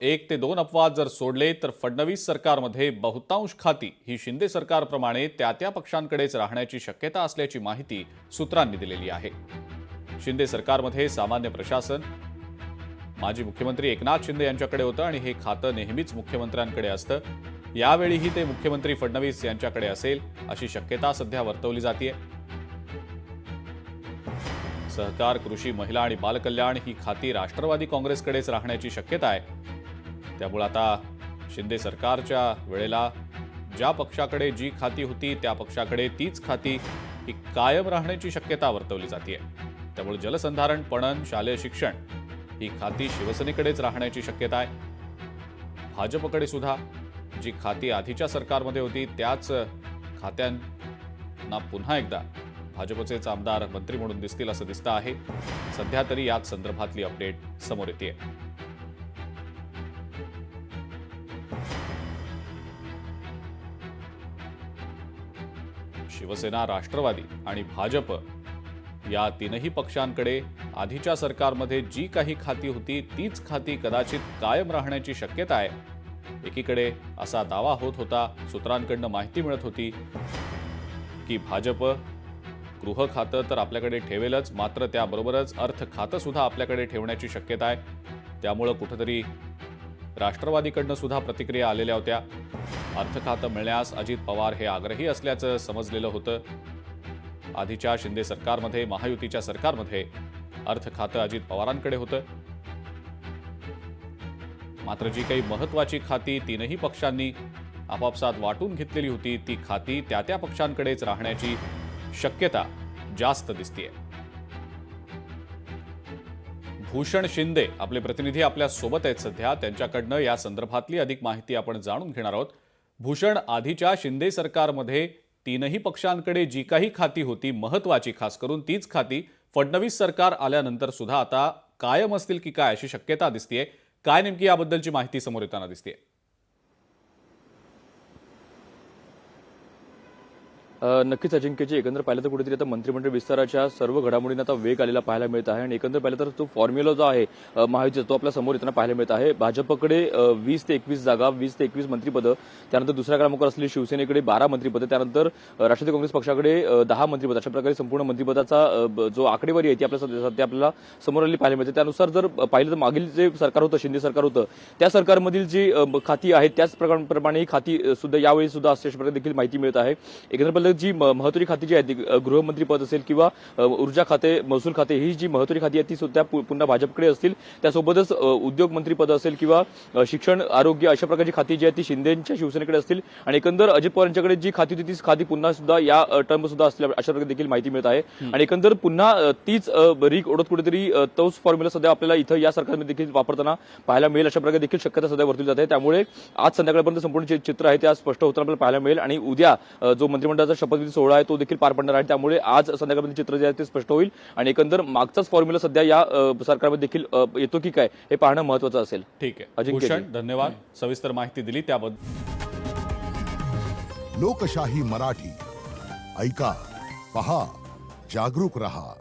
1 ते 2 अपवाद जर सोडले तर फडणवीस सरकारमध्ये बहुतांश खाती ही शिंदे सरकारप्रमाणे त्या पक्षांकडेच राहण्याची शक्यता असल्याची माहिती सूत्रांनी दिलेली आहे। शिंदे सरकारमध्ये सामान्य प्रशासन माजी मुख्यमंत्री एकनाथ शिंदे यांच्याकडे होतं आणि हे खातं नेहमीच मुख्यमंत्र्यांकडे असतं। यावेळीही ते मुख्यमंत्री फडणवीस यांच्याकडे असेल अशी शक्यता सध्या वर्तवली जाते। सहकार, कृषी, महिला आणि बालकल्याण ही खाती राष्ट्रवादी काँग्रेसकडेच राहण्याची शक्यता आहे। त्यामुळे आता शिंदे सरकारच्या वेळेला ज्या पक्षाकडे जी खाती होती त्या पक्षाकडे तीच खाती ही कायम राहण्याची शक्यता वर्तवली जाते। त्यामुळे जलसंधारण, पणन, शालेय शिक्षण ही खाती शिवसेनेकडेच राहण्याची शक्यता आहे। भाजपकडे सुद्धा जी खाती आधीच्या सरकारमध्ये होती त्याच खात्यांना पुन्हा एकदा भाजपचेच आमदार मंत्री म्हणून दिसतील असं दिसतं आहे। सध्या तरी याच संदर्भातली अपडेट समोर येते। शिवसेना, राष्ट्रवादी आणि भाजप या तीनही पक्षांकडे आधीच्या सरकारमध्ये जी काही खाती होती तीच खाती कदाचित कायम राहण्याची शक्यता आहे। एकीकडे असा दावा होत होता, सूत्रांकडून माहिती मिळत होती की भाजप गृह खातं तर आपल्याकडे ठेवेलच, मात्र त्याबरोबरच अर्थ खातं सुद्धा आपल्याकडे ठेवण्याची शक्यता आहे। त्यामुळे कुठेतरी राष्ट्रवादीकडून सुद्धा प्रतिक्रिया आलेल्या होत्या। अर्थ खातं मिळण्यास अजित पवार हे आग्रही असल्याचं समजलेलं होतं। आधीच्या शिंदे सरकारमध्ये, महायुतीच्या सरकारमध्ये अर्थ खातं अजित पवारांकडे होतं। मात्र जी काही महत्त्वाची खाती तीनही पक्षांनी आपापसात वाटून घेतलेली होती ती खाती त्या पक्षांकडेच राहण्याची शक्यता जास्त दिसतेय। भूषण शिंदे आपले प्रतिनिधी आपल्या सोबत आहेत सध्या, त्यांच्याकडनं या संदर्भातली अधिक माहिती आपण जाणून घेणार आहोत। भूषण, आधीच्या शिंदे सरकारमध्ये तीनही पक्षांकडे जी काही खाती होती महत्त्वाची, खास करून तीच खाती फडणवीस सरकार आल्यानंतर सुद्धा आता कायम असतील की काय अशी शक्यता दिसतेय। काय नेमकी याबद्दलची माहिती समोर येताना दिसतेय? नक्कीच अजिंक्यजी, एकंदर पाहिलं तर कुठेतरी आता मंत्रिमंडळ विस्ताराच्या सर्व घडामोडींना आता वेग आलेला पाहायला मिळत आहे आणि एकंदर पाहिलं तर तो फॉर्म्युला जो आहे महायुतीचा तो आपल्या समोर येताना पाहायला मिळत आहे। भाजपकडे 20 ते 21 जागा, 20 ते 21 मंत्रिपदं, त्यानंतर दुसऱ्या क्रमांकावर असलेली शिवसेनेकडे 12 मंत्रिपदं, त्यानंतर राष्ट्रवादी काँग्रेस पक्षाकडे 10 मंत्रिपद, अशा प्रकारे संपूर्ण मंत्रिपदाचा जो आकडेवारी आहे ती सध्या आपल्याला समोर आलेली पाहायला मिळते। त्यानुसार जर पाहिलं तर मागील जे सरकार होतं, शिंदे सरकार होतं, त्या सरकारमधील जी खाती आहेत त्याच प्रमाणे ही खाती सुद्धा यावेळी सुद्धा अशा प्रकारे देखील माहिती मिळत आहे। एकंदर जी महत्त्वाची खाती जी आहेत, गृहमंत्री पद असेल किंवा ऊर्जा खाते, महसूल खाते, ही जी महत्त्वाची खाती आहेत ती सुद्धा पुन्हा भाजपकडे असतील। त्यासोबतच उद्योग मंत्री पद असेल किंवा शिक्षण, आरोग्य, अशा प्रकारची खाती जी आहेत ती शिंदेच्या शिवसेनेकडे असतील आणि एकंदर अजित पवार यांच्याकडे जी खाती होती तीच खाती पुन्हा सुद्धा या टर्म सुद्धा असतील, अशा प्रकारे देखील माहिती मिळत आहे। आणि एकंदर पुन्हा तीच रीक ओढत कुठेतरी तोच फॉर्म्युला सध्या आपल्याला इथं या सरकारमध्ये देखील वापरताना पाहायला मिळेल, अशा प्रकारे देखील शक्यता सध्या वर्तवली जाते। त्यामुळे आज संध्याकाळपर्यंत संपूर्ण चित्र आहे ते स्पष्ट होताना आपल्याला पाहायला मिळेल आणि उद्या जो मंत्रिमंडळाचा शपथविधी सोहळा आहे तो देखील पार पडणार आहे। त्यामुळे आज संध्याकाळपर्यंत चित्र जे आहे ते स्पष्ट होईल आणि एकंदर मागचाच फॉर्म्युला सध्या या सरकारमध्ये देखील येतो की काय हे पाहणं महत्त्वाचं असेल। ठीक आहे भूषण, धन्यवाद, सविस्तर माहिती दिली त्याबद्दल। लोकशाही मराठी ऐका, पहा, जागरूक रहा।